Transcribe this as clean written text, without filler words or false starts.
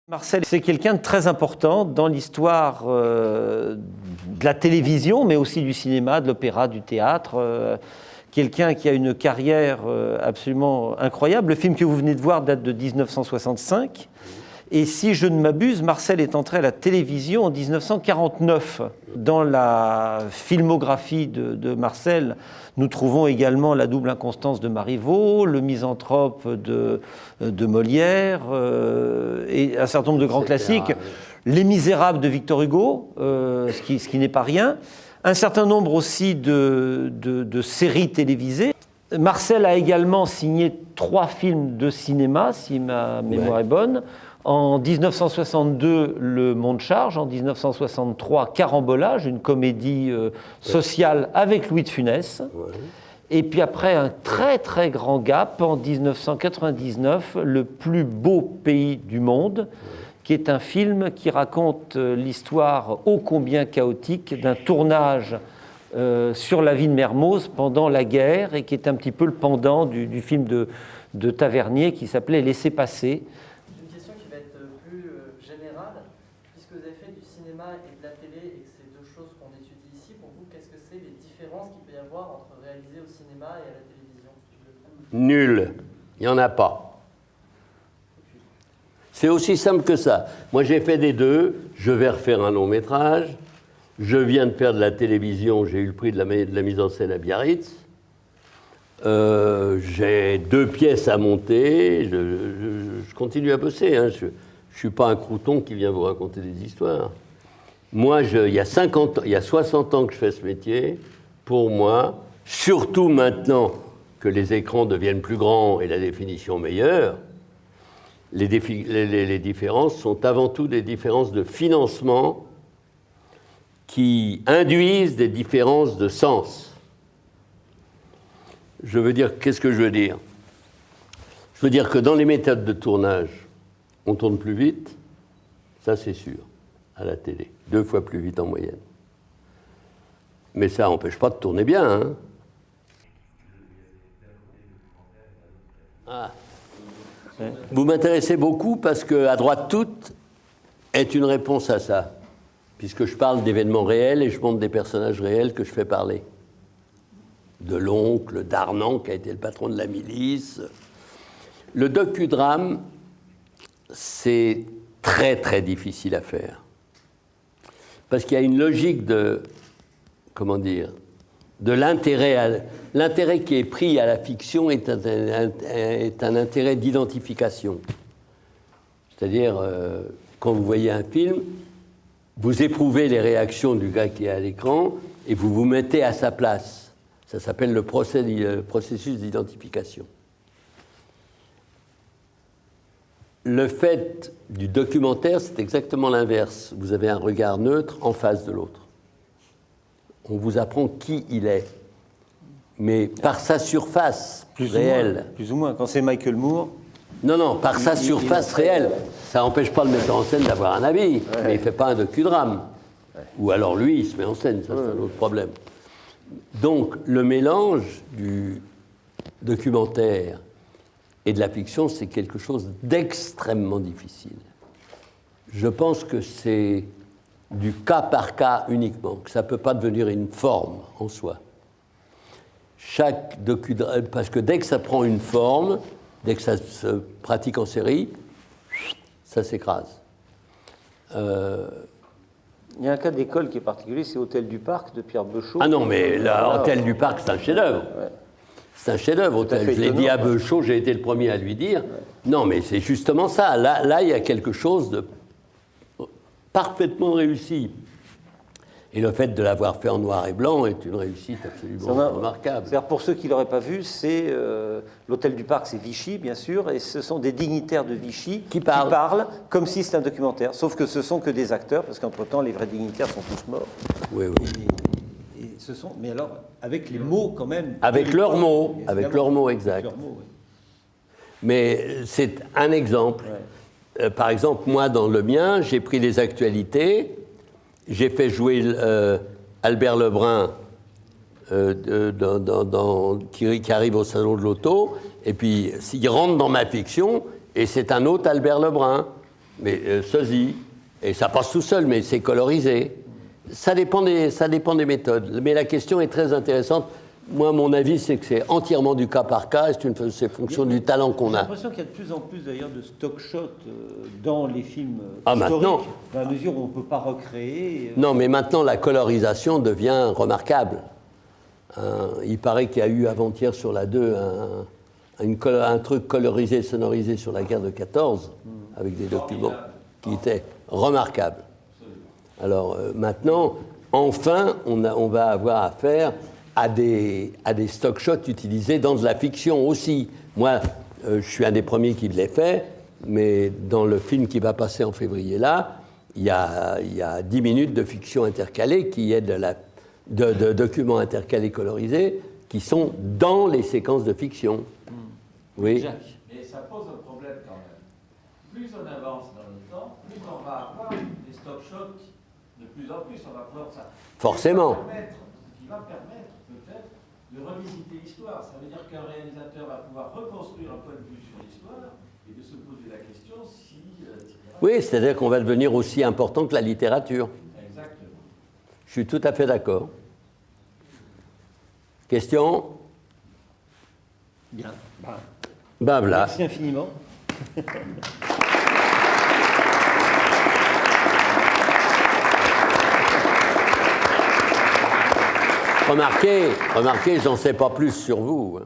Marcel, c'est quelqu'un de très important dans l'histoire de la télévision, mais aussi du cinéma, de l'opéra, du théâtre. Quelqu'un qui a une carrière absolument incroyable. Le film que vous venez de voir date de 1965. Et si je ne m'abuse, Marcel est entré à la télévision en 1949. Dans la filmographie de Marcel, nous trouvons également La double inconstance de Marivaux, Le misanthrope de Molière, et un certain nombre de grands classiques. Les Misérables de Victor Hugo, ce qui n'est pas rien. Un certain nombre aussi de séries télévisées. Marcel a également signé 3 films de cinéma, si ma mémoire est bonne. En 1962, Le Monde charge. En 1963, Carambolage, une comédie sociale avec Louis de Funès. Ouais. Et puis après un très très grand gap, en 1999, Le plus beau pays du monde, qui est un film qui raconte l'histoire ô combien chaotique d'un tournage sur la vie de Mermoz pendant la guerre, et qui est un petit peu le pendant du film de Tavernier qui s'appelait Laissez passer. Vous avez fait du cinéma et de la télé et que c'est deux choses qu'on étudie ici, pour vous, qu'est-ce que c'est les différences qu'il peut y avoir entre réaliser au cinéma et à la télévision? Nul. Il n'y en a pas. C'est aussi simple que ça. Moi, j'ai fait des deux. Je vais refaire un long métrage. Je viens de faire de la télévision. J'ai eu le prix de la mise en scène à Biarritz. J'ai 2 pièces à monter. Je continue à bosser. Hein. Je ne suis pas un crouton qui vient vous raconter des histoires. Moi, il y a 60 ans que je fais ce métier. Pour moi, surtout maintenant que les écrans deviennent plus grands et la définition meilleure, les différences sont avant tout des différences de financement qui induisent des différences de sens. Je veux dire, qu'est-ce que je veux dire? Je veux dire que dans les méthodes de tournage, on tourne plus vite, ça c'est sûr, à la télé. 2 fois plus vite en moyenne. Mais ça n'empêche pas de tourner bien. Hein. Ah. Vous m'intéressez beaucoup parce que À droite toute est une réponse à ça, puisque je parle d'événements réels et je montre des personnages réels que je fais parler. De l'oncle, d'Arnan, qui a été le patron de la milice. Le docudrame, c'est très très difficile à faire. Parce qu'il y a une logique de l'intérêt. L'intérêt qui est pris à la fiction est un intérêt d'identification. C'est-à-dire, quand vous voyez un film, vous éprouvez les réactions du gars qui est à l'écran et vous vous mettez à sa place. Ça s'appelle le processus d'identification. Le fait du documentaire, c'est exactement l'inverse. Vous avez un regard neutre en face de l'autre. On vous apprend qui il est, mais par sa surface réelle. Plus ou moins. Quand c'est Michael Moore... Non, par sa surface réelle. Ça n'empêche pas le metteur en scène d'avoir un avis, mais il ne fait pas un docudrame. Ou alors lui, il se met en scène, ça c'est un autre problème. Donc, le mélange du documentaire et de la fiction, c'est quelque chose d'extrêmement difficile. Je pense que c'est du cas par cas uniquement, que ça ne peut pas devenir une forme en soi. Parce que dès que ça prend une forme, dès que ça se pratique en série, ça s'écrase. Il y a un cas d'école qui est particulier, c'est Hôtel du Parc de Pierre Beuchot. Ah non, mais Hôtel du Parc, c'est un chef-d'œuvre. Ouais. C'est un chef-d'œuvre. Je l'ai dit à Beuchot, j'ai été le premier à lui dire. Ouais. Non, mais c'est justement ça. Là, il y a quelque chose de parfaitement réussi. Et le fait de l'avoir fait en noir et blanc est une réussite absolument remarquable. C'est-à-dire, pour ceux qui ne l'auraient pas vu, c'est l'Hôtel du Parc, c'est Vichy, bien sûr, et ce sont des dignitaires de Vichy qui parlent comme si c'était un documentaire. Sauf que ce sont que des acteurs, parce qu'entre-temps, les vrais dignitaires sont tous morts. Oui. Et ce sont, mais alors, avec les mots quand même. Avec leurs mots, exact. Leurs mots, oui. Mais c'est un exemple. Ouais. Par exemple, moi, dans le mien, j'ai pris les actualités. J'ai fait jouer Albert Lebrun qui arrive au Salon de l'Auto, et puis s'il rentre dans ma fiction, et c'est un autre Albert Lebrun. mais sosie, et ça passe tout seul, mais c'est colorisé. Ça dépend des méthodes. Mais la question est très intéressante. Moi, mon avis, c'est que c'est entièrement du cas par cas, c'est fonction du talent qu'on a. J'ai l'impression qu'il y a de plus en plus d'ailleurs de stock shots dans les films maintenant, historiques, dans la mesure où on ne peut pas recréer. Non, mais maintenant, la colorisation devient remarquable. Il paraît qu'il y a eu avant-hier sur la 2 un truc colorisé, sonorisé sur la guerre de 14, avec des documents qui étaient remarquables. Alors maintenant, enfin, on va avoir affaire à des stock shots utilisés dans de la fiction aussi. Moi, je suis un des premiers qui l'ai fait, mais dans le film qui va passer en février là, il y a 10 minutes de fiction intercalée qui est de documents intercalés colorisés qui sont dans les séquences de fiction. Oui. Jacques. Et ça pose un problème quand même. Plus on avance dans le temps, plus on va avoir des stock shots de plus en plus. On va pouvoir ça. Forcément. Ce qui va permettre peut-être de revisiter l'histoire. Ça veut dire qu'un réalisateur va pouvoir reconstruire un point de vue sur l'histoire et de se poser la question si... Oui, c'est-à-dire qu'on va devenir aussi important que la littérature. Exactement. Je suis tout à fait d'accord. Question ? Bien. Ben voilà. Merci infiniment. Remarquez, j'en sais pas plus sur vous. Hein.